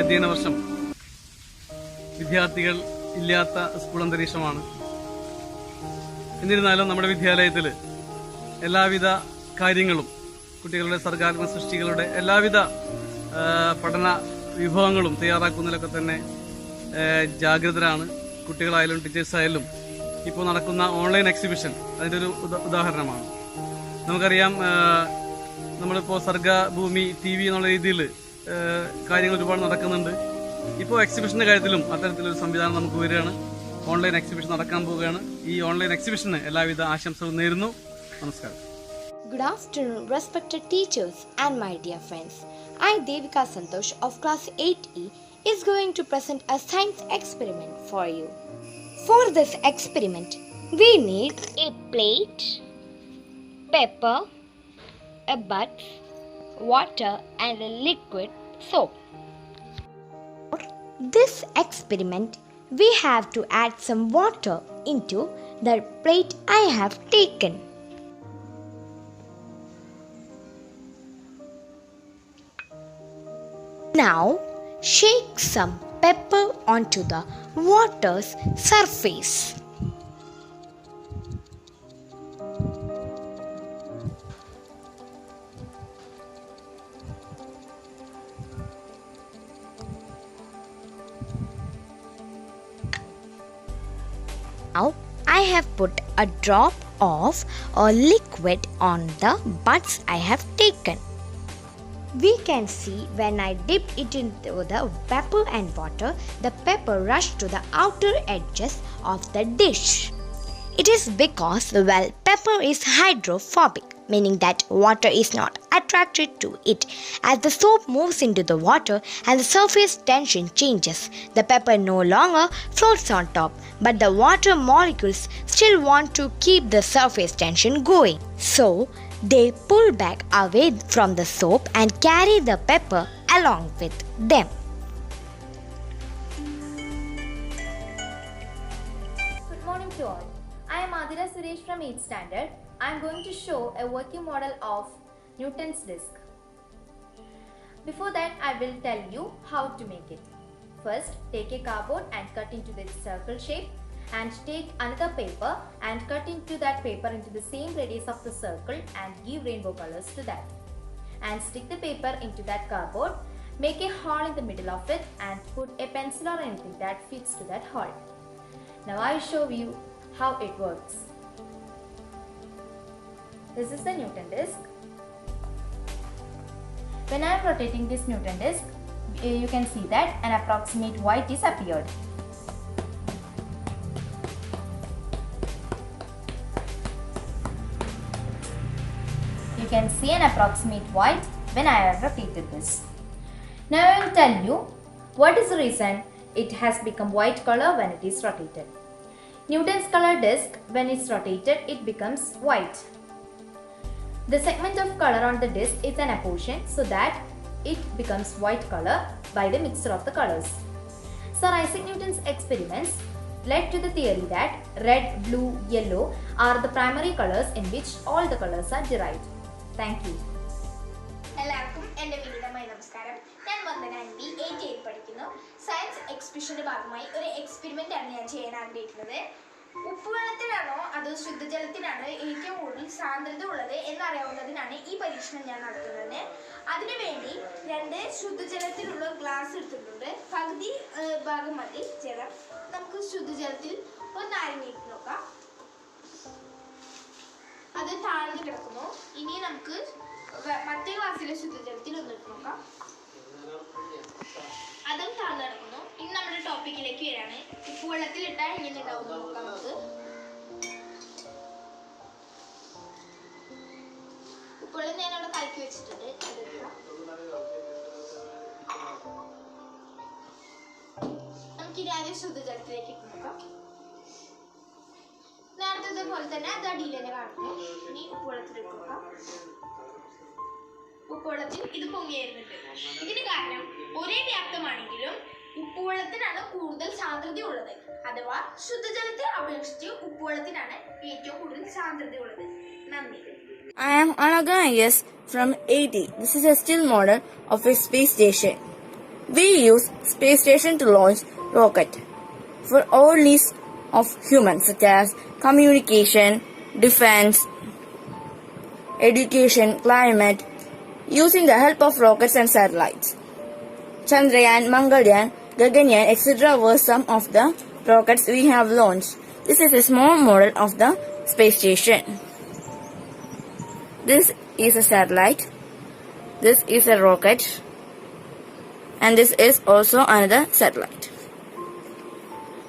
അധ്യയന വർഷം വിദ്യാർത്ഥികൾ ഇല്ലാത്ത സ്കൂൾ അന്തരീക്ഷമാണ്. എന്നിരുന്നാലും നമ്മുടെ വിദ്യാലയത്തിൽ എല്ലാവിധ കാര്യങ്ങളും കുട്ടികളുടെ സർഗാത്മക സൃഷ്ടികളുടെ എല്ലാവിധ പഠന വിഭവങ്ങളും തയ്യാറാക്കുന്നതിലൊക്കെ തന്നെ ജാഗ്രതരാണ്. കുട്ടികളായാലും ടീച്ചേഴ്സായാലും ഇപ്പോൾ നടക്കുന്ന ഓൺലൈൻ എക്സിബിഷൻ അതിൻ്റെ ഒരു ഉദാഹരണമാണ്. നമുക്കറിയാം, നമ്മളിപ്പോൾ സർഗഭൂമി TV എന്നുള്ള രീതിയിൽ കാര്യങ്ങൾ ഒരുപാട് നടക്കുന്നുണ്ട്. ഇപ്പോൾ എക്സിബിഷൻ്റെ കാര്യത്തിലും അത്തരത്തിലൊരു സംവിധാനം നമുക്ക് വരികയാണ്. ഓൺലൈൻ എക്സിബിഷൻ നടക്കാൻ പോവുകയാണ്. ഈ ഓൺലൈൻ എക്സിബിഷന് എല്ലാവിധ ആശംസകളും നേരുന്നു. നമസ്കാരം. Good afternoon, respected teachers and my dear friends. I, Devika Santosh of class 8E, is going to present a science experiment for you. For this experiment, we need a plate, pepper, a butt, water and a liquid soap. For this experiment, we have to add some water into the plate I have taken. Now, shake some pepper onto the water's surface. Now, I have put a drop of a liquid on the buds I have taken. We can see when I dip it into the pepper and water, the pepper rushed to the outer edges of the dish. It is because, well, pepper is hydrophobic, meaning that water is not attracted to it. As the soap moves into the water and the surface tension changes, the pepper no longer floats on top, but the water molecules still want to keep the surface tension going. So, they pull back away from the soap and carry the pepper along with them. Good morning to all. I am Adira Suresh from 8th standard. I am going to show a working model of Newton's disk. Before that, I will tell you how to make it. First, take a cardboard and cut into this circle shape, and take another paper and cut into that paper into the same radius of the circle and give rainbow colors to that. And stick the paper into that cardboard, make a hole in the middle of it and put a pencil or anything that fits to that hole. Now I show you how it works. This is the Newton disk. When I am rotating this Newton disk, you can see that an approximate white is appeared. You can see an approximate white when I have repeated this. Now I will tell you what is the reason it has become white color when it is rotated. Newton's color disk, when it's rotated, it becomes white. The segment of color on the disk is an apportion so that it becomes white color by the mixture of the colors. Sir Isaac Newton's experiments led to the theory that red, blue, yellow are the primary colors in which all the colors are derived. Thank you. എല്ലാവർക്കും എൻ്റെ വിനീതമായ നമസ്കാരം. ഞാൻ Vandana NB 8A പഠിക്കുന്നു. Science എക്സിബിഷന്റെ ഭാഗമായി ഒരു experiment ആണ് ഞാൻ ചെയ്യാൻ ആഗ്രഹിക്കുന്നത്. ഉപ്പുവെള്ളത്തിലാണോ അതോ ശുദ്ധജലത്തിനാണോ ഏറ്റവും കൂടുതൽ സാന്ദ്രത ഉള്ളത് എന്നറിയാവുന്നതിനാണ് ഈ പരീക്ഷണം ഞാൻ നടത്തുന്നത്. അതിനുവേണ്ടി 2 ശുദ്ധജലത്തിലുള്ള ഗ്ലാസ് എടുത്തിട്ടുണ്ട്. പകുതി ഭാഗം മതി ജലം. നമുക്ക് ശുദ്ധജലത്തിൽ ഒന്ന് അരങ്ങിയിട്ട് നോക്കാം. അത് താഴ്ന്നു കിടക്കുന്നു. ഇനി നമുക്ക് മറ്റേ ഗ്ലാസ്സിലെ ശുദ്ധജലത്തിൽ ഒന്നിട്ട് നോക്കാം. അതും താഴ്ന്നു കിടക്കുന്നു. ഇനി നമ്മുടെ ടോപ്പിക്കിലേക്ക് വരാണ്. ഉപ്പുവെള്ളത്തിൽ ഇട്ടാൽ എങ്ങനെ ഉണ്ടാവും നോക്കാം. നമുക്ക് ഉപ്പുവെള്ളം ഞാൻ അവിടെ കലക്കി വെച്ചിട്ടുണ്ട്. നമുക്കിനി ആദ്യം ശുദ്ധജലത്തിലേക്ക് ഇട്ട് നോക്കാം. നേരത്തെ പോലെ തന്നെ അത് അടിയിൽ തന്നെ കാണുന്നു. ഇനി ഉപ്പുവെള്ളത്തിലേക്ക് നോക്കാം. ഉപ്പുവെള്ളത്തിൽ ഇത് പൊങ്ങി വരുന്നുണ്ട്. ഇതിന് കാരണം ഒരേ വ്യാപ്തമാണെങ്കിലും ഉപ്പുവെള്ളത്തിനാണ് കൂടുതൽ സാന്ദ്രതയുള്ളത്. അഥവാ ശുദ്ധജലത്തെ അപേക്ഷിച്ച് ഉപ്പുവെള്ളത്തിനാണ് ഏറ്റവും കൂടുതൽ സാന്ദ്രതയുള്ളത്. നന്ദി. I am Anaga IS from 8E. This is a still model of a space station. We use space station to launch rocket for all needs of humans such as communication, defense, education, climate, using the help of rockets and satellites. Chandrayaan, Mangalyaan, Gaganyaan, etc. were some of the rockets we have launched. This is a small model of the space station. This is a satellite. This is a rocket. And this is also another satellite.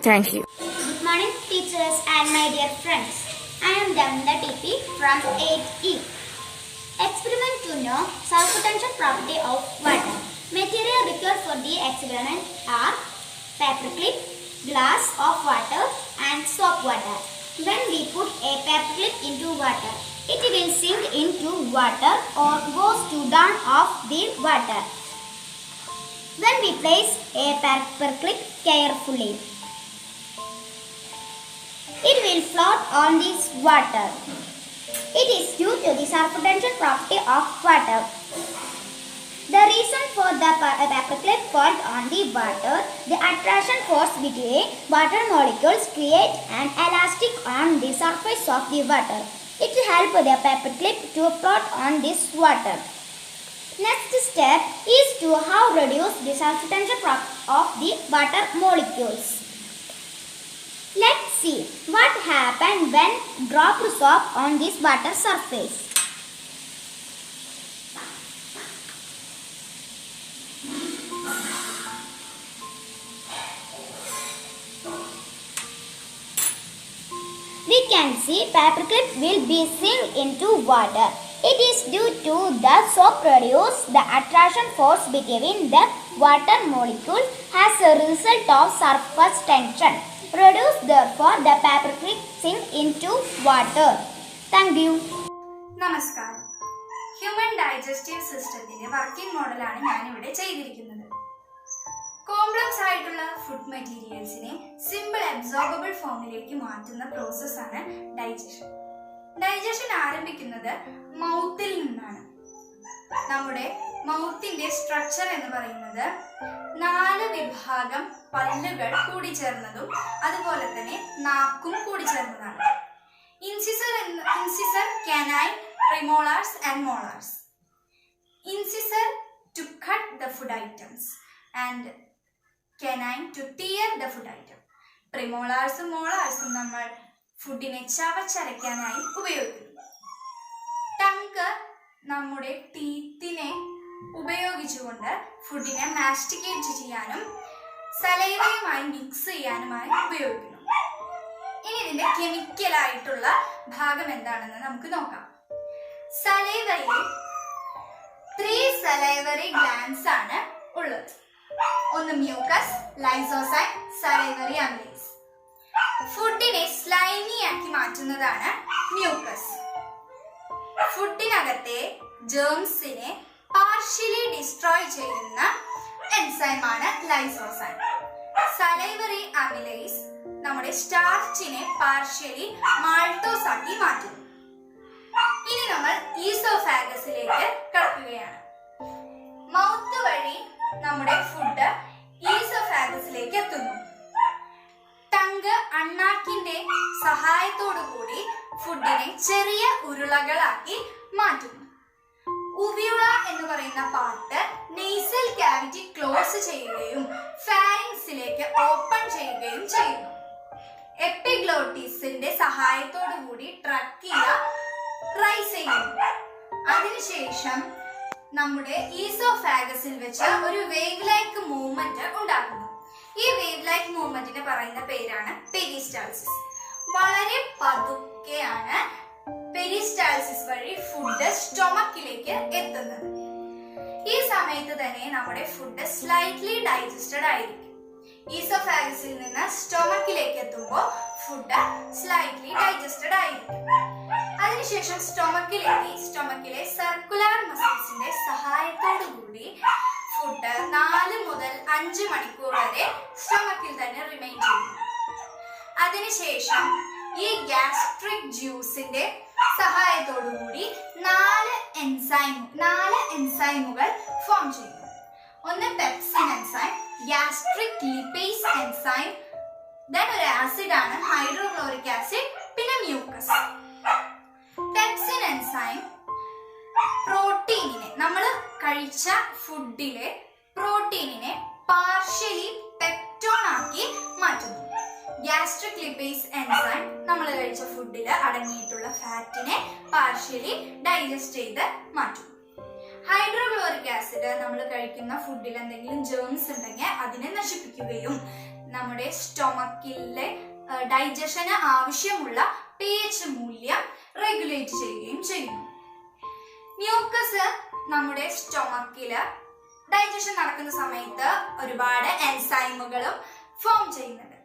Thank you. Good morning, teachers and my dear friends. I am Damda TP from 8E. Experiment to know self-potential property of water. Material required for the experiment are paperclip, glass of water and soap water. When we put a paperclip into water, it will sink into water or goes to down of the water. When we place a paperclip carefully, it will float on this water. It is due to the self-potential property of water. The reason for the paperclip point on the water, the attraction force between water molecules create an elastic on the surface of the water. It will help the paperclip to float on this water. Next step is to how reduce the self-potential property of the water molecules. Let's see what happened when dropped soap on this water surface. We can see paperclip will be sink into water. It is due to the soap produce the attraction force between the water molecule as a result of surface tension. Produced, therefore, the paperclip sink into water. Thank you. നമസ്കാരം. Human digestive സിസ്റ്റത്തിന്റെ working മോഡലാണ് ഞാനിവിടെ ചെയ്തിരിക്കുന്നത്. Complex ആയിട്ടുള്ള food മെറ്റീരിയൽസിനെ simple absorbable ഫോമിലേക്ക് മാറ്റുന്ന പ്രോസസ്സാണ് digestion. Digestion ആരംഭിക്കുന്നത് മൗത്തിൽ നിന്നാണ്. നമ്മുടെ മൗത്തിന്റെ സ്ട്രക്ചർ എന്ന് പറയുന്നത് 4 വിഭാഗം പല്ലുകൾ കൂടിച്ചേർന്നതും അതുപോലെ തന്നെ നാക്കും കൂടിച്ചേർന്നതാണ്. Incisor, canine, premolars and molars. Incisor to cut the food items and canine to tear the food item. പ്രിമോളാർസും മോളാർസും നമ്മൾ ഫുഡിനെ ചവച്ചരയ്ക്കാനായി ഉപയോഗിക്കുന്നു. ടങ്ക് നമ്മുടെ ടീത്തിനെ ഉപയോഗിച്ചുകൊണ്ട് ഫുഡിനെ മാസ്റ്റിക്കേറ്റ് ചെയ്യാനും സലൈവയുമായി മിക്സ് ചെയ്യാനുമായി ഉപയോഗിക്കുന്നു. ഇനി ഇതിന്റെ കെമിക്കലായിട്ടുള്ള ഭാഗം എന്താണെന്ന് നമുക്ക് നോക്കാം. സലൈവയിൽ 3 സലൈവറി ഗ്ലാൻഡ്സ് ആണ് ഉള്ളത്. ഒന്ന് മ്യൂക്കസ്, ലൈസോസൈം, സലൈവറി അമിലേസ്. ഫുഡിനെ സ്ലൈമി ആക്കി മാറ്റുന്നതാണ് മ്യൂക്കസ്. ഫുഡിനകത്തെ ജേംസിനെ പാർഷ്യലി ഡിസ്ട്രോയ് ചെയ്യുന്ന എൻസൈമാണ് ലൈസോസൈം. സലൈവറി അമിലേസ് നമ്മുടെ സ്റ്റാർച്ചിനെ പാർഷ്യലി മാൾട്ടോസ് ആക്കി മാറ്റുന്നു. ഇനി നമ്മൾ ഈസോഫാഗസിലേക്ക് കടക്കുകയാണ്. മൗത്ത് വഴി നമ്മുടെ ഫുഡ് ഈസോഫാഗസിലേക്ക് എത്തുന്നു. ടങ്ക് അണ്ണാക്കിന്റെ സഹായത്തോടു കൂടി ഫുഡിനെ ചെറിയ ഉരുളകളാക്കി മാറ്റുന്നു. ഉവിയുള എന്ന് പറയുന്ന പാർട്ട് നെയ്സൽ കാവിറ്റി ക്ലോസ് ചെയ്യുകയും ഫാരിങ്സിലേക്ക് ഓപ്പൺ ചെയ്യുകയും ചെയ്യുന്നു. എപ്പിഗ്ലോട്ടിസിന്റെ സഹായത്തോടു കൂടി ട്രക്കിയ റൈസ് ചെയ്യുന്നു. അതിനുശേഷം നമ്മുടെ ഈസോഫാഗസിൽ വെച്ച് ഒരു വേവ് ലൈക്ക് മൂവ്മെന്റ് ഉണ്ടാക്കുന്നു. ഈ വേവ് ലൈക്ക് മൂവ്മെന്റിന് പറയുന്ന പേരാണ് പെരിസ്റ്റാൾസിസ്. വളരെ പതുക്കെയാണ് പെരിസ്റ്റാൾസിസ് വഴി ഫുഡ് സ്റ്റൊമക്കിലേക്ക് എത്തുന്നത്. ഈ സമയത്ത് തന്നെ നമ്മുടെ ഫുഡ് സ്ലൈറ്റ്ലി ഡൈജസ്റ്റഡ് ആയിരിക്കും. ഈസോഫാഗസിൽ നിന്ന് സ്റ്റൊമക്കിലേക്ക് എത്തുമ്പോൾ ഫുഡ് സ്ലൈറ്റ്ലി ഡൈജസ്റ്റഡ് ആയിരിക്കും. അതിനുശേഷം സ്റ്റൊമക്കിലെ സർക്കുലർ മസിൽസിന്റെ സഹായത്തോടു കൂടി ഫുഡ് 4 മുതൽ 5 മണിക്കൂർ വരെ സ്റ്റൊമക്കിൽ തന്നെ റിമെയിൻ ചെയ്യുന്നു. അതിനുശേഷം ഈ ഗ്യാസ്ട്രിക് ജ്യൂസിന്റെ സഹായത്തോടു കൂടി 4 എൻസൈമുകൾ ഫോം ചെയ്യുന്നു. ഒന്ന് pepsin enzyme, gastric lipase enzyme, then ഒരു ആസിഡ് ആണ് ഹൈഡ്രോക്ലോറിക് ആസിഡ്, പിന്നെ മ്യൂക്കസ്. പെപ്സിൻ എൻസൈം പ്രോട്ടീനിനെ, നമ്മൾ കഴിച്ച ഫുഡിലെ പ്രോട്ടീനിനെ പാർഷ്യലി പെപ്റ്റോൺ ആക്കി മാറ്റുന്നു. ഗ്യാസ്ട്രിക് ലിപ്പേസ് എൻസൈം നമ്മൾ കഴിച്ച ഫുഡിൽ അടങ്ങിയിട്ടുള്ള ഫാറ്റിനെ പാർഷ്യലി ഡൈജസ്റ്റ് ചെയ്ത് മാറ്റും. ഹൈഡ്രോക്ലോറിക് ആസിഡ് നമ്മൾ കഴിക്കുന്ന ഫുഡിൽ എന്തെങ്കിലും ജേംസ് ഉണ്ടെങ്കിൽ അതിനെ നശിപ്പിക്കുകയും നമ്മുടെ സ്റ്റൊമക്കിലെ ഡൈജഷന് ആവശ്യമുള്ള pH മൂല്യം റെഗുലേറ്റ് ചെയ്യുകയും ചെയ്യുന്നു. മ്യൂക്കസ് നമ്മുടെ സ്റ്റൊമക്കില് ഡൈജഷൻ നടക്കുന്ന സമയത്ത് ഒരുപാട് എൻസൈമുകളും ഫോം ചെയ്യുന്നുണ്ട്.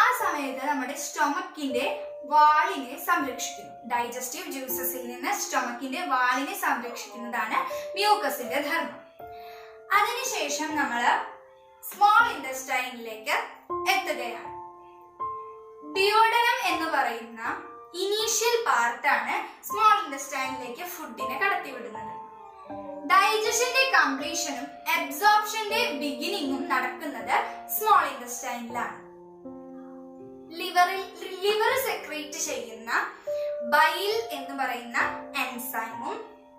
ആ സമയത്ത് നമ്മുടെ സ്റ്റൊമക്കിന്റെ വാളിനെ സംരക്ഷിക്കുന്നു. ഡൈജസ്റ്റീവ് ജ്യൂസസിൽ നിന്ന് സ്റ്റൊമക്കിന്റെ വാളിനെ സംരക്ഷിക്കുന്നതാണ് മ്യൂക്കസിന്റെ ധർമ്മം. അതിനുശേഷം നമ്മൾ സ്മോൾ ഇൻറ്റസ്റ്റൈനിലേക്ക് എത്തുകയാണ്. ഡിയോഡനം എന്ന് പറയുന്ന ഇനീഷ്യൽ പാർട്ടാണ് സ്മോൾ ഇൻറ്റസ്റ്റൈനിലേക്ക് ഫുഡിനെ കടത്തിവിടുന്നത്. ഡൈജഷന്റെ കംപ്ലീഷനും അബ്സോർപ്ഷന്റെ ബിഗിനിങ്ങും നടക്കുന്നത് സ്മോൾ ഇൻറ്റസ്റ്റൈനിലാണ്. ലിവർ സെക്രീറ്റ് ചെയ്യുന്ന ബൈൽ എന്ന് പറയുന്ന എൻസൈമും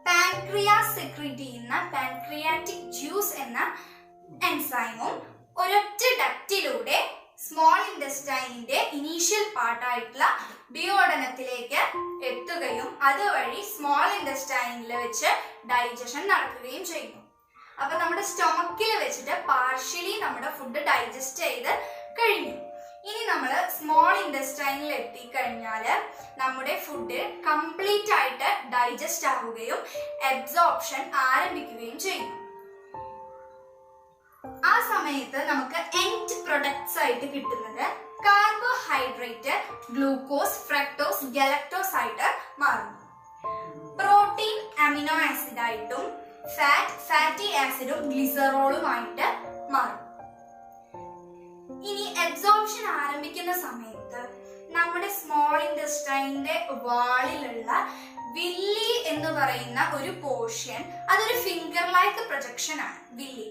പാൻക്രിയാസ് സെക്രീറ്റ് ചെയ്യുന്ന പാൻക്രിയാറ്റിക് ജ്യൂസ് എന്ന എൻസൈമും ഒരൊറ്റ ഡക്റ്റിലൂടെ സ്മോൾ ഇൻറ്റസ്റ്റൈനിന്റെ ഇനീഷ്യൽ പാർട്ടായിട്ടുള്ള ഡിയോഡനത്തിലേക്ക് എത്തുകയും അതുവഴി സ്മോൾ ഇൻറ്റസ്റ്റൈനിൽ വെച്ച് ഡൈജഷൻ നടക്കുകയും ചെയ്യുന്നു. അപ്പൊ നമ്മുടെ സ്റ്റൊമക്കിൽ വെച്ചിട്ട് പാർഷ്യലി നമ്മുടെ ഫുഡ് ഡൈജസ്റ്റ് ചെയ്ത് കഴിഞ്ഞു. ഇനി നമ്മൾ സ്മോൾ ഇൻറ്റസ്റ്റൈനിൽ എത്തിക്കഴിഞ്ഞാൽ നമ്മുടെ ഫുഡ് കംപ്ലീറ്റ് ആയിട്ട് ഡൈജസ്റ്റ് ആവുകയും അബ്സോർപ്ഷൻ ആരംഭിക്കുകയും ചെയ്യുന്നു. ആ സമയത്ത് നമുക്ക് എൻഡ് പ്രൊഡക്ട്സ് ആയിട്ട് കിട്ടുന്നത് കാർബോഹൈഡ്രേറ്റ്, ഗ്ലൂക്കോസ്, ഫ്രക്ടോസ്, ഗലക്ടോസ് ആയിട്ട് മാറുന്നു. പ്രോട്ടീൻ അമിനോ ആസിഡ് ആയിട്ടും ഫാറ്റി ആസിഡും ഗ്ലിസറോളുമായിട്ട് മാറും. ഇനി അബ്സോർപ്ഷൻ ആരംഭിക്കുന്ന സമയത്ത് നമ്മുടെ സ്മോൾ ഇൻറ്റസ്റ്റൈനിന്റെ വാളിലുള്ള വില്ലി എന്ന് പറയുന്ന ഒരു പോർഷൻ, അതൊരു ഫിംഗർ ലൈക്ക് പ്രൊജക്ഷൻ ആണ് വില്ലി.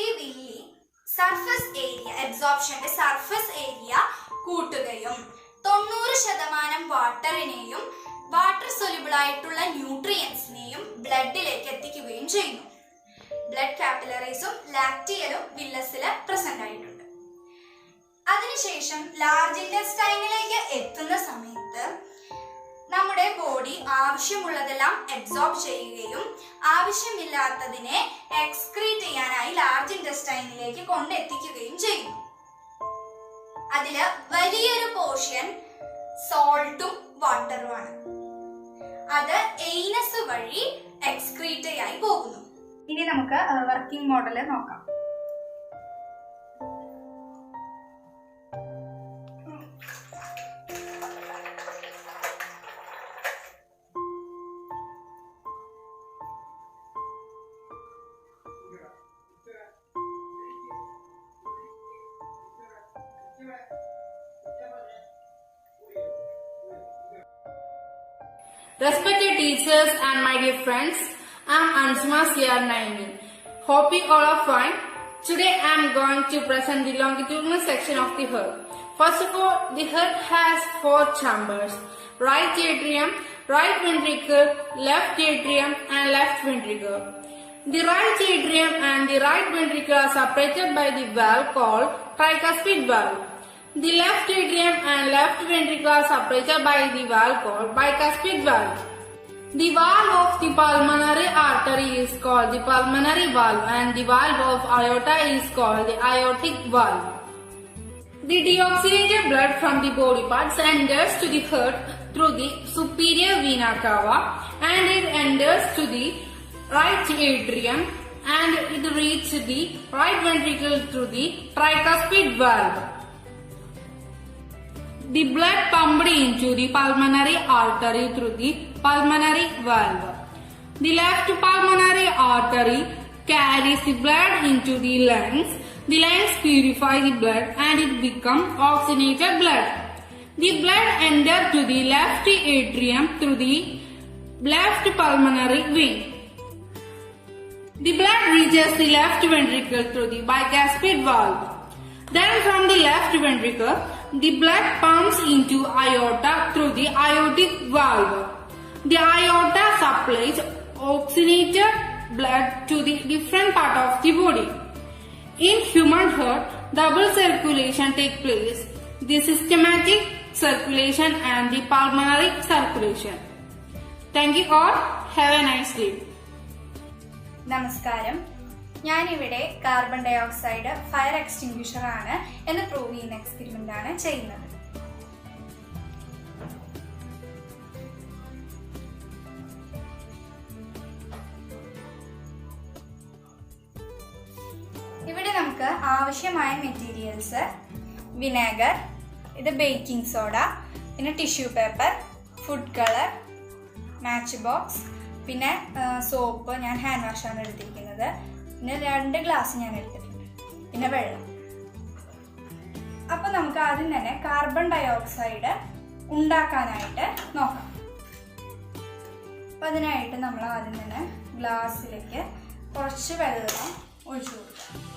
ഈ വില്ലി സർഫസ് ഏരിയ, അബ്സോർപ്ഷന്റെ സർഫസ് ഏരിയ കൂട്ടുകയും 90% വാട്ടറിനെയും വാട്ടർ സൊല്യൂബിൾ ആയിട്ടുള്ള ന്യൂട്രിയൻസിനെയും ബ്ലഡിലേക്ക് എത്തിക്കുകയും ചെയ്യുന്നു. ബ്ലഡ് കാപ്പിലറീസും ലാക്റ്റിയലും വില്ലസിൽ പ്രസന്റ് ആയിട്ടുണ്ട്. അതിനുശേഷം ലാർജ് ഇൻറ്റസ്റ്റൈനിലേക്ക് എത്തുന്ന സമയത്ത് നമ്മുടെ ബോഡി ആവശ്യമുള്ളതെല്ലാം അബ്സോർബ് ചെയ്യുകയും ആവശ്യമില്ലാത്തതിനെ എക്സ്ക്രീറ്റ് ചെയ്യാനായി ലാർജ് ഇൻറ്റസ്റ്റൈനിലേക്ക് കൊണ്ടെത്തിക്കുകയും ചെയ്യുന്നു. അതില് വലിയൊരു പോർഷൻ സോൾട്ടും വാട്ടറുമാണ്. അത് എയ്നസ് വഴി എക്സ്ക്രീറ്റ് ആയി പോകുന്നു. ഇനി നമുക്ക് വർക്കിംഗ് മോഡല് നോക്കാം. Respected teachers and my dear friends, I am Ansuma CR90. Hope you all are fine. Today I am going to present the longitudinal section of the heart. First of all, the heart has 4 chambers: right atrium, right ventricle, left atrium and left ventricle. The right atrium and the right ventricle are separated by the valve called tricuspid valve. The left atrium and left ventricle are separated by the valve called bicuspid valve. The valve of the pulmonary artery is called the pulmonary valve and the valve of aorta is called the aortic valve. The deoxygenated blood from the body parts enters to the heart through the superior vena cava and it enters to the right atrium and it reaches the right ventricle through the tricuspid valve. The blood pumped into the pulmonary artery through the pulmonary valve. The left pulmonary artery carries the blood into the lungs. The lungs purify the blood and it becomes oxygenated blood. The blood enters to the left atrium through the left pulmonary vein. The blood reaches the left ventricle through the bicuspid valve. Then from the left ventricle, the blood pumps into aorta through the aortic valve. The aorta supplies oxygenated blood to the different part of the body. In human heart, double circulation takes place, the systematic circulation and the pulmonary circulation. Thank you all. Have a nice day. നമസ്കാരം. ഞാനിവിടെ carbon dioxide fire extinguisher ആണ് എന്ന് prove ചെയ്യുന്ന experiment ആണ് ചെയ്യുന്നത്. ഇവിടെ നമുക്ക് ആവശ്യമായ മെറ്റീരിയൽസ് വിനാഗർ, ഇത് ബേക്കിംഗ് സോഡ, പിന്നെ tissue paper, food colour, match box, പിന്നെ സോപ്പ്, ഞാൻ ഹാൻഡ് വാഷാണ് എടുത്തിരിക്കുന്നത്, പിന്നെ 2 ഗ്ലാസ് ഞാൻ എടുത്തിട്ടുണ്ട്, പിന്നെ വെള്ളം. അപ്പൊ നമുക്ക് ആദ്യം തന്നെ കാർബൺ ഡൈ ഓക്സൈഡ് ഉണ്ടാക്കാനായിട്ട് നോക്കാം. അപ്പൊ അതിനായിട്ട് നമ്മൾ ആദ്യം തന്നെ ഗ്ലാസ്സിലേക്ക് കുറച്ച് വെള്ളം ഒഴിച്ചു കൊടുക്കാം.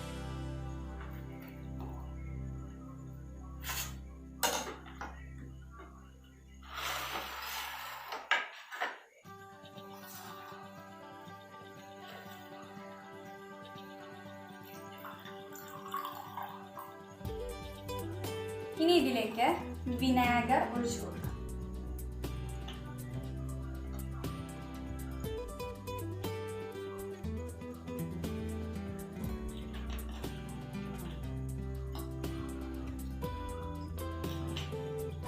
ഇനി ഇതിലേക്ക് വിനാഗർ ഒഴിച്ചു കൊടുക്കാം.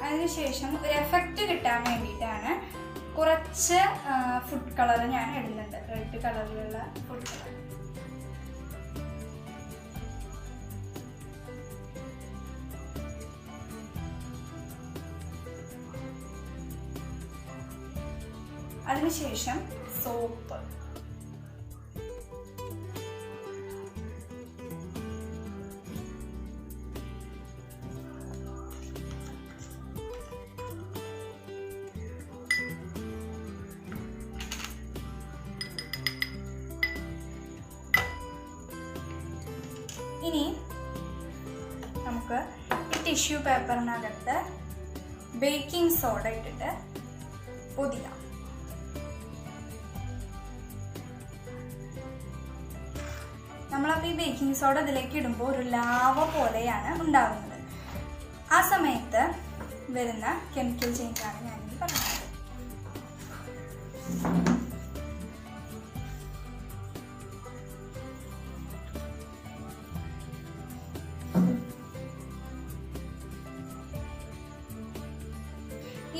അതിനുശേഷം ഒരു എഫക്റ്റ് കിട്ടാൻ വേണ്ടിയിട്ടാണ് കുറച്ച് ഫുഡ് കളർ ഞാൻ ഇടുന്നുണ്ട്, റെഡ് കളറിലുള്ള ഫുഡ് കളർ. അതിനുശേഷം സോപ്പ്, ഇനി നമുക്ക് ഈ ടിഷ്യൂ പേപ്പറിനകത്ത് ബേക്കിംഗ് സോഡ ഇട്ടിട്ട് പൊതിയാം. നമ്മളപ്പോൾ ഈ ബേക്കിംഗ് സോഡ ഇതിലേക്ക് ഇടുമ്പോൾ ഒരു ലാവ പോലെയാണ് ഉണ്ടാകുന്നത്. ആ സമയത്ത് വരുന്ന കെമിക്കൽ ചേഞ്ചാണ് ഞാനിത് പറഞ്ഞത്.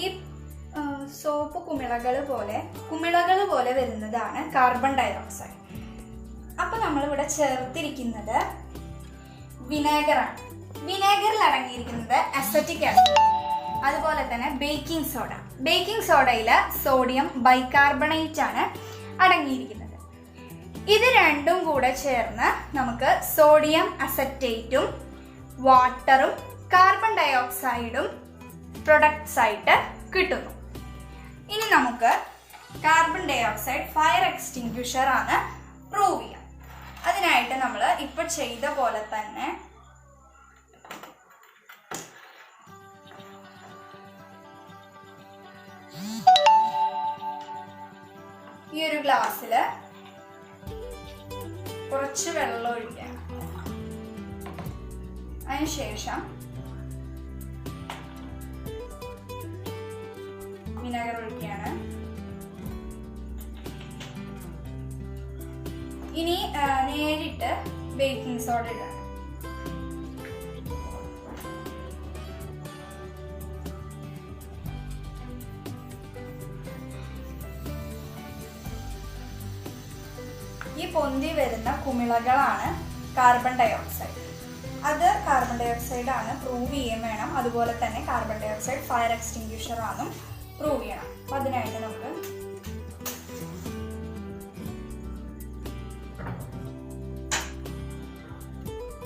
ഈ സോപ്പ് കുമിളകൾ പോലെ വരുന്നതാണ് കാർബൺ ഡൈ ഓക്സൈഡ്. അപ്പൊ നമ്മളിവിടെ ചേർത്തിരിക്കുന്നത് വിനാഗറാണ്. വിനാഗറിൽ അടങ്ങിയിരിക്കുന്നത് അസറ്റിക് ആസിഡ്, അതുപോലെ തന്നെ ബേക്കിംഗ് സോഡ. ബേക്കിംഗ് സോഡയിൽ സോഡിയം ബൈകാർബണേറ്റ് ആണ് അടങ്ങിയിരിക്കുന്നത്. ഇത് രണ്ടും കൂടെ ചേർന്ന് നമുക്ക് സോഡിയം അസറ്റേറ്റും വാട്ടറും കാർബൺ ഡൈ ഓക്സൈഡും പ്രൊഡക്ട്സ് ആയിട്ട് കിട്ടുന്നു. ഇനി നമുക്ക് carbon dioxide fire extinguisher ആണ് പ്രൂവ് ചെയ്യാം. അതിനായിട്ട് നമ്മൾ ഇപ്പൊ ചെയ്ത പോലെ തന്നെ ഈ ഒരു ഗ്ലാസ്സില് കുറച്ച് വെള്ളം ഒഴിക്കാം. അതിനുശേഷം വിനാഗർ ഒഴിക്കുകയാണ്. ഇനി നേരിട്ട് ബേക്കിംഗ് സോഡ ഇടാം. ഈ പൊന്തി വരുന്ന കുമിളകളാണ് കാർബൺ ഡൈ ഓക്സൈഡ്. അത് കാർബൺ ഡൈ ഓക്സൈഡ് ആണ് പ്രൂവ് ചെയ്യാൻ വേണം. അതുപോലെ തന്നെ carbon dioxide fire extinguisher ആണെന്നും പ്രൂവ് ചെയ്യണം. അപ്പൊ അതിനായിട്ട് നമുക്ക്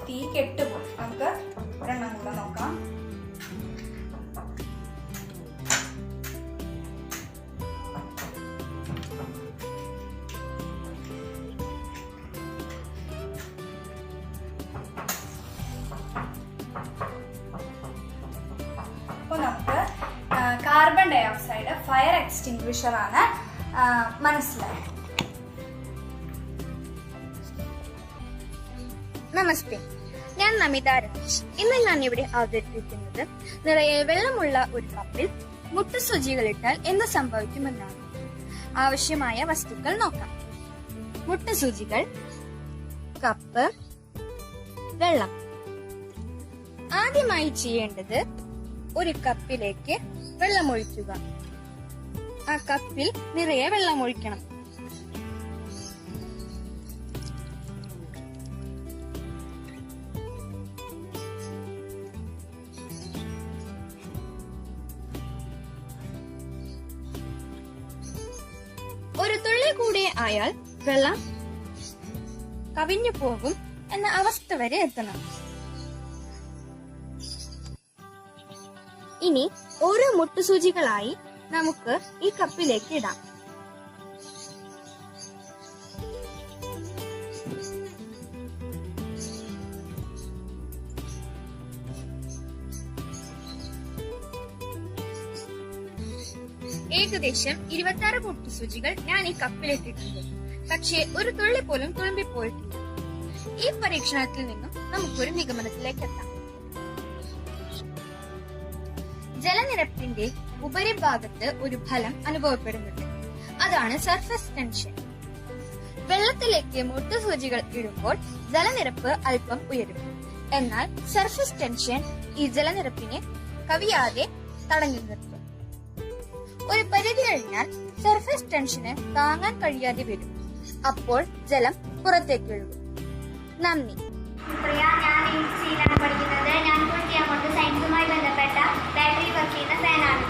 തീ കെട്ടുപോയി. നമുക്ക് ഒരെണ്ണം കൂടെ നോക്കാം. നമുക്ക് carbon dioxide fire extinguisher ആണ് മനസ്സിലായത്. നമസ്തേ, ഞാൻ നമിത രാജ്. ഇന്ന് ഞാൻ ഇവിടെ അവതരിപ്പിക്കുന്നത് നിറയെ വെള്ളമുള്ള ഒരു കപ്പിൽ മുട്ടുസൂചികളിട്ടാൽ എന്ത് സംഭവിക്കുമെന്നാണ്. ആവശ്യമായ വസ്തുക്കൾ നോക്കാം. മുട്ടുസൂചികൾ, കപ്പ്, വെള്ളം. ആദ്യമായി ചെയ്യേണ്ടത് ഒരു കപ്പിലേക്ക് വെള്ളമൊഴിക്കുക. ആ കപ്പിൽ നിറയെ വെള്ളമൊഴിക്കണം. ഒരു തുള്ളി കൂടെ ആയാൽ വെള്ളം കവിഞ്ഞു പോകും എന്ന അവസ്ഥ വരെ എത്തണം. ഇനി ഓരോ മുട്ടുസൂചികളായി നമുക്ക് ഈ കപ്പിലേക്ക് ഇടാം. ഏകദേശം 26 മുട്ടുസൂചികൾ ഞാൻ ഈ കപ്പിലിട്ടിട്ടുണ്ട്. പക്ഷേ ഒരു തുള്ളി പോലും തുളുമ്പിപ്പോയിട്ടില്ല. ഈ പരീക്ഷണത്തിൽ നിന്നും നമുക്കൊരു നിഗമനത്തിലേക്ക് എത്താം. ജലനിരപ്പിന്റെ ഉപരിഭാഗത്ത് ഒരു ഫലം അനുഭവപ്പെടുന്നുണ്ട്. അതാണ് സർഫസ് ടെൻഷൻ. വെള്ളത്തിലേക്ക് മുട്ടുസൂചികൾ ഇടുമ്പോൾ ജലനിരപ്പ് അല്പം ഉയരും. എന്നാൽ സർഫസ് ടെൻഷൻ ഈ ജലനിരപ്പിനെ കവിയാതെ തടഞ്ഞു നിർത്തും. ഒരു പരിധി കഴിഞ്ഞാൽ സർഫസ് ടെൻഷന് താങ്ങാൻ കഴിയാതെ വരും. അപ്പോൾ ജലം പുറത്തേക്ക് ഒഴുകും. നന്ദി. ഞാൻ എയ്റ്റ്സിയിലാണ് പഠിക്കുന്നത്. ഞാൻ ഇപ്പോൾ ചെയ്യാൻ പോകുന്നത് സയൻസുമായി ബന്ധപ്പെട്ട ബാറ്ററി വർക്ക് ചെയ്യുന്ന ഫാനാണ്.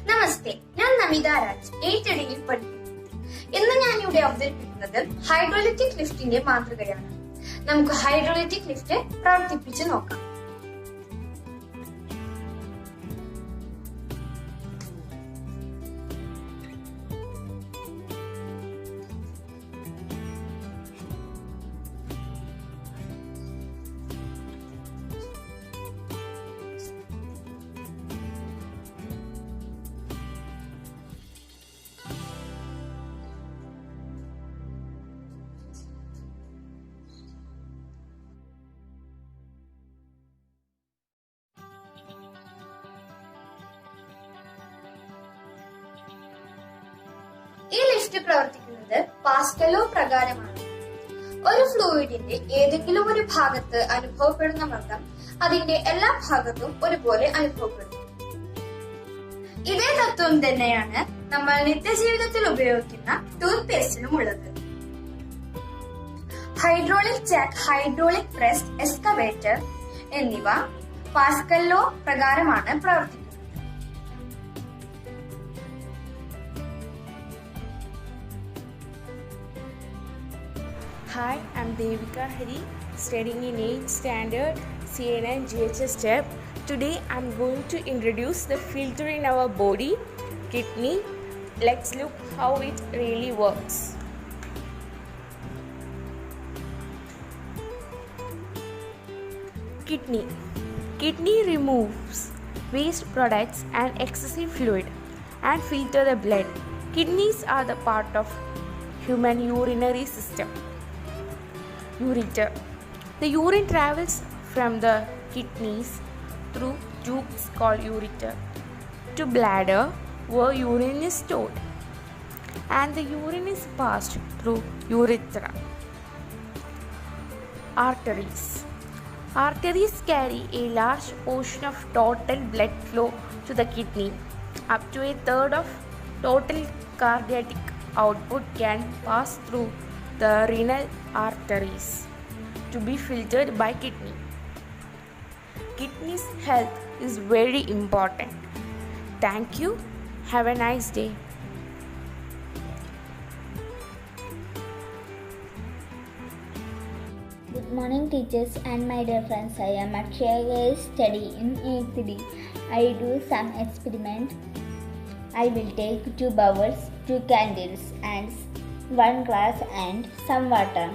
നമസ്തേ, ഞാൻ നമിത രാജ്, 8th ഡിഗ്രിയിൽ പഠിക്കുന്നു. ഇന്ന് ഞാൻ ഇവിടെ അവതരിപ്പിക്കുന്നത് ഹൈഡ്രോലിറ്റിക് ലിഫ്റ്റിന്റെ മാതൃകയാണ്. നമുക്ക് ഹൈഡ്രോലിറ്റിക് ലിഫ്റ്റ് പ്രവർത്തിപ്പിച്ച് നോക്കാം. ഈ ലിഫ്റ്റ് പ്രവർത്തിക്കുന്നത് പാസ്കൽ ലോ പ്രകാരമാണ്. ഒരു ഫ്ലൂയിഡിന്റെ ഏതെങ്കിലും ഒരു ഭാഗത്ത് അനുഭവപ്പെടുന്ന മർദ്ദം അതിന്റെ എല്ലാ ഭാഗത്തും ഒരുപോലെ അനുഭവപ്പെടുന്നു. ഇതേ തത്വം തന്നെയാണ് നമ്മൾ നിത്യജീവിതത്തിൽ ഉപയോഗിക്കുന്ന ടൂത്ത് പേസ്റ്റിലും ഉള്ളത്. Hydraulic Jack, hydraulic press, excavator എന്നിവ പാസ്കൽ ലോ പ്രകാരമാണ് പ്രവർത്തിക്കുന്നത്. Hi, I'm Devika Hari, studying in 8th standard CNN GHS STEP. Today I'm going to introduce the filter in our body, kidney. Let's look how it really works. Kidney. Kidney removes waste products and excessive fluid and filter the blood. Kidneys are the part of human urinary system. Ureter. The urine travels from the kidneys through tubes called ureter to bladder where urine is stored, and the urine is passed through urethra. Arteries. Arteries carry a large portion of total blood flow to the kidney. Up to a third of total cardiac output can pass through the renal arteries. to be filtered by kidney. Kidney's health is very important. Thank you. Have a nice day. Good morning, teachers and my dear friends. I am Akshaya, study in 8th D. I do some experiment. I will take 2 bowls, 2 candles and 1 glass and some water.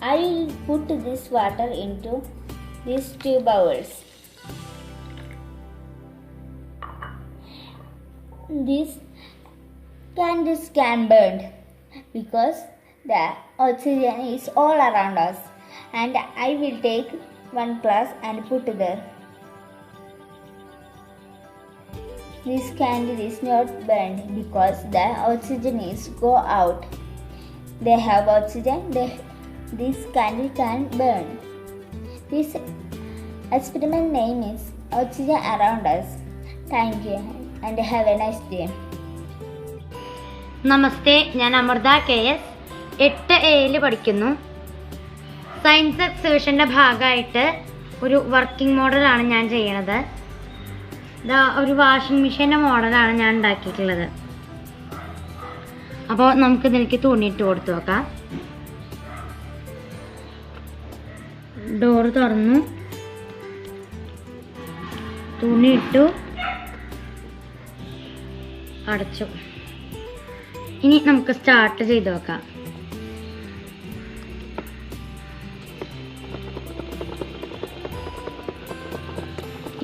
I will put this water into these 2 bowls. These candles can burn because the oxygen is all around us, and I will take 1 glass and put there. This candle is not burned because the oxygen is go out. They have oxygen, this candle can burn. This experiment name is Oxygen Around Us. Thank you and have a nice day. നമസ്തേ, ഞാൻ Amrita KS 8A പഠിക്കുന്നു. Science എക്സിബിഷൻ്റെ ഭാഗമായിട്ട് ഒരു working മോഡലാണ് ഞാൻ ചെയ്യണത്. ഇതാ ഒരു washing മെഷീൻ്റെ മോഡലാണ് ഞാൻ ഉണ്ടാക്കിയിട്ടുള്ളത്. അപ്പോൾ നമുക്കിതിലേക്ക് തുണിയിട്ട് കൊടുത്തു നോക്കാം. ഡോറ് തുറന്നു, തുണിയിട്ടു, അടച്ചു. ഇനി നമുക്ക് സ്റ്റാർട്ട് ചെയ്ത് നോക്കാം.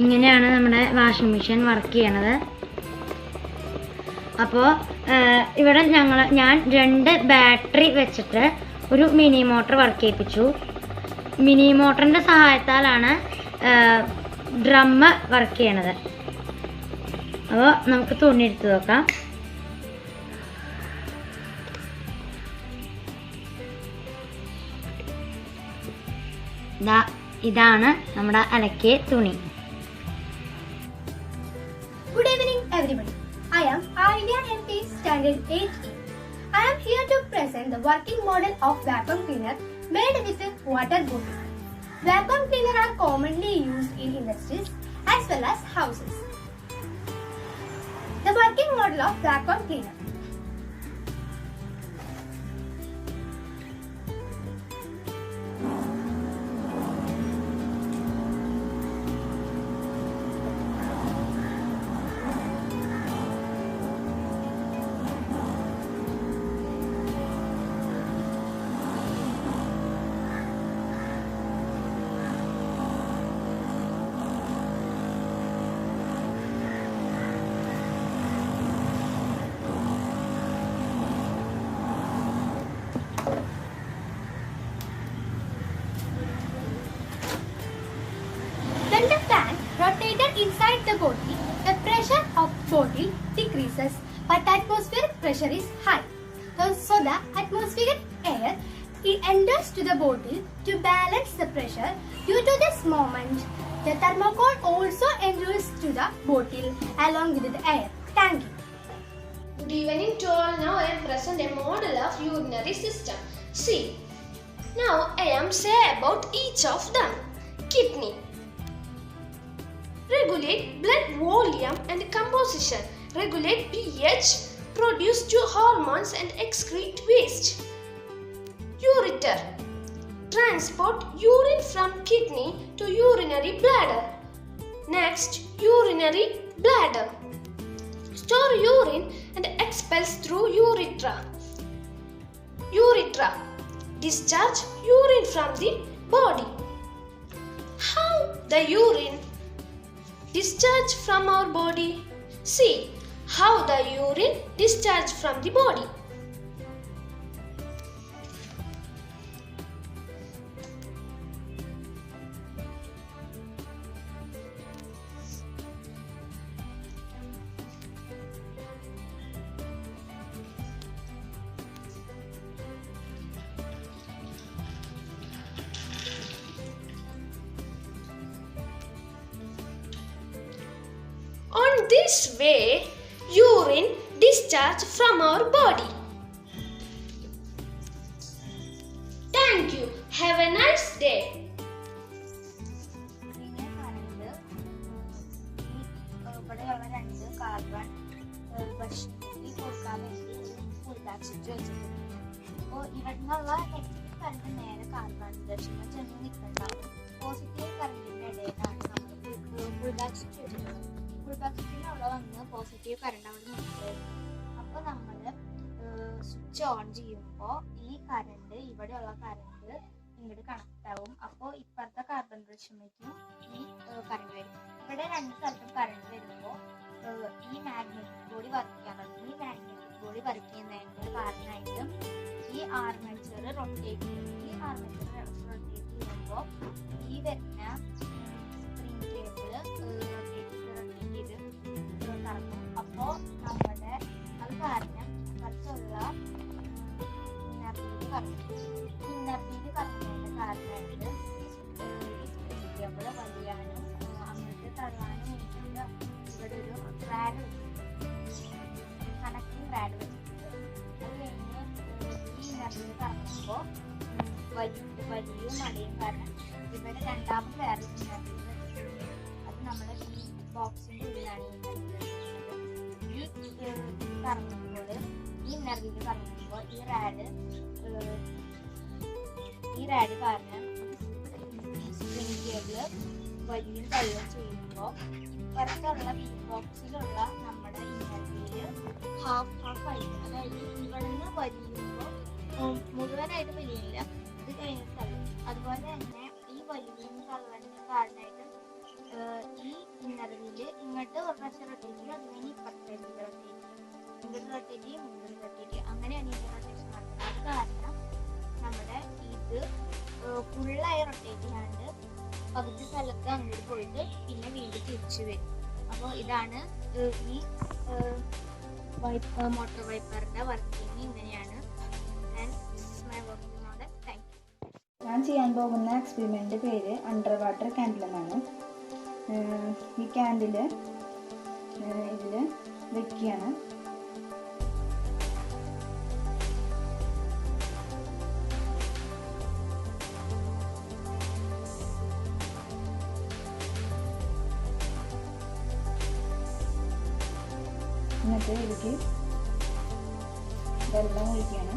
ഇങ്ങനെയാണ് നമ്മുടെ വാഷിംഗ് മെഷീൻ വർക്ക് ചെയ്യണത്. അപ്പോൾ ഇവിടെ ഞാൻ 2 ബാറ്ററി വെച്ചിട്ട് ഒരു മിനി മോട്ടർ വർക്ക് ചെയ്യിപ്പിച്ചു. മിനി മോട്ടറിൻ്റെ സഹായത്താലാണ് ഡ്രമ്മ് വർക്ക് ചെയ്യണത്. അപ്പോൾ നമുക്ക് തുണി എടുത്ത് നോക്കാം. ഇതാണ് നമ്മുടെ അലക്കിയ തുണി. Good evening, everybody. I am Ailya MP, Standard 8E. I am here to present the working model of vacuum cleaner made with a water bottle. Vacuum cleaners are commonly used in industries as well as houses. The working model of vacuum cleaner. When the fan rotated inside the bottle, the pressure of bottle decreases, but the atmospheric pressure is high. So the atmospheric air enters to the bottle to balance the pressure. Due to this moment, the thermocol also enters to the bottle along with the air. Thank you. Good evening to all. Now I am present a model of urinary system. See, now I am say about each of them. Kidney regulate blood volume and composition, regulate pH, produce 2 hormones and excrete waste. Ureter transport urine from kidney to urinary bladder. Next, urinary bladder store urine and expels through urethra. Urethra discharge urine from the body. How the urine discharge from our body? See how the urine discharge from the body. On this way, urine discharge from our body. Thank you. Have a nice day. ഇവിടെയുള്ള 2 carbon ഭക്ഷണത്തിൽ കൊടുക്കാൻ വേണ്ടി full ബാക്സിറ്റ് വെച്ചിട്ടുണ്ട്. അപ്പോൾ ഇവിടെ നിന്നുള്ള negative current നേരെ carbon ദശമ ചെന്ന് നിൽക്കുന്നുണ്ടാവും. പോസിറ്റീവ് കറണ്ടിന്റെ ഇടയിലാണ് നമ്മൾ ഫുൾ ബാക്സിറ്റ് വെച്ചിട്ടുള്ളത്. ഫുൾ ബാക്സിറ്റിനുള്ള വന്ന് പോസിറ്റീവ് കറണ്ട് അവിടെ നിൽക്കുന്നത്. അപ്പോൾ നമ്മൾ സ്വിച്ച് ഓൺ ചെയ്യുമ്പോൾ ഈ കറണ്ട് ഇവിടെയുള്ള കറണ്ട് ഇങ്ങോട്ട് കണക്ട് ആവും. അപ്പോൾ ഇപ്പുറത്തെ കാർബൺ ദശമയ്ക്കും ഈ കറണ്ട് വരും. ഇവിടെ 2 സ്ഥലത്തും കറണ്ട് വരുമ്പോൾ ഈ മാഗ്നറ്റിക് ബോഡി വർക്ക് ചെയ്യാൻ പറ്റും. ഈ മാഗ്നറ്റിക് ബോഡി വർക്ക് ചെയ്യുന്നതിന്റെ കാരണമായിട്ട് ഈ ആർമേച്ചർ റൊട്ടേറ്റ് ചെയ്യും. ഈ ആർമേച്ചർ റൊട്ടേറ്റ് ചെയ്യുമ്പോൾ ഈ വരുന്ന സ്പ്രിംഗ് കേബിൾ റൊട്ടേറ്റ് ചെയ്ത് കറങ്ങും. അപ്പോൾ നമ്മുടെ അത് കാരണം കുറച്ചുള്ള ഇന്നർ വീല് കറങ്ങുന്നതിന്റെ കാരണമായിട്ട് ഈ സ്പ്രിംഗ് കേബിൾ വലിയാനും അങ്ങോട്ട് തള്ളാനും വേണ്ടിയിട്ട് ഇവിടെ ഒരു റാഡ് കണക്റ്റിംഗ് റാഡ് വെച്ചിട്ടുണ്ട്. അത് കഴിഞ്ഞ് ഈ ഇന്നർ കറങ്ങുമ്പോൾ വലിയും മടിയും കാരണം ഇവിടെ രണ്ടാമത് വേറെ ഇന്നർ വെച്ചിട്ടുണ്ട്. അത് നമ്മൾ ഈ ബോക്സിന്റെ ഉള്ളിലാണ് ഈ കറങ്ങുമ്പോൾ ഈ ഇന്നർ വീല് കറങ്ങുമ്പോൾ ഈ റാഡ് കാരണം സ്പ്രിംഗ് കേബിള് വലിയും തള്ളും ചെയ്യുമ്പോൾ പുറത്തുള്ള ഈ ബോക്സിലുള്ള നമ്മുടെ ഇന്നർ വീല് ഹാഫ് ആയിരിക്കും. അതായത് ഇവിടെ നിന്ന് വലിയുമ്പോൾ മുഴുവനായിട്ട് വലിയില്ല, ഇത് കഴിഞ്ഞ് തള്ളും. അതുപോലെ തന്നെ ഈ വലിയും തള്ളലിന് കാരണമായിട്ട് ഈ ഇന്നർ വീല് ഇങ്ങോട്ട് ഒരു പ്രാവശ്യം റൊട്ടേറ്റ് ചെയ്യും. അത് കഴിഞ്ഞ് ഇപ്പുറത്തേക്ക് റൊട്ടേറ്റ് ചെയ്യും. ഇങ്ങോട്ട് റൊട്ടേറ്റ് ചെയ്യും, ഇങ്ങോട്ട് റൊട്ടേറ്റ് ചെയ്യും. അങ്ങനെയാണ് ഇതിന്റെ റൊട്ടേഷൻ നടക്കുന്നത്. അത് കാരണം നമ്മുടെ ഇത് ഫുള്ളായി റൊട്ടേറ്റ് ചെയ്യാണ്ട് പകുതി സ്ഥലത്ത് അങ്ങോട്ട് പോയിട്ട് പിന്നെ വീണ്ടും തിരിച്ചു വരും. അപ്പോൾ ഇതാണ് ഈ മോട്ടോർ വൈപ്പറിന്റെ വർക്കിംഗ്. ഇങ്ങനെയാണ്. And this is my working model. Thank you. ഞാൻ ചെയ്യാൻ പോകുന്ന എക്സ്പെരിമെൻ്റ് പേര് അണ്ടർ വാട്ടർ ക്യാൻഡിൽ എന്നാണ്. ഈ ക്യാൻഡിൽ ഇതിൽ വെക്കുകയാണ്. എന്നിട്ട് ഇതിലേക്ക് വെള്ളം ഒഴിക്കുകയാണ്.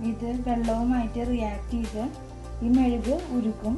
ഇത് വെള്ളവുമായിട്ട് റിയാക്ട് ചെയ്ത് ഈ മെഴുക് ഉരുക്കും.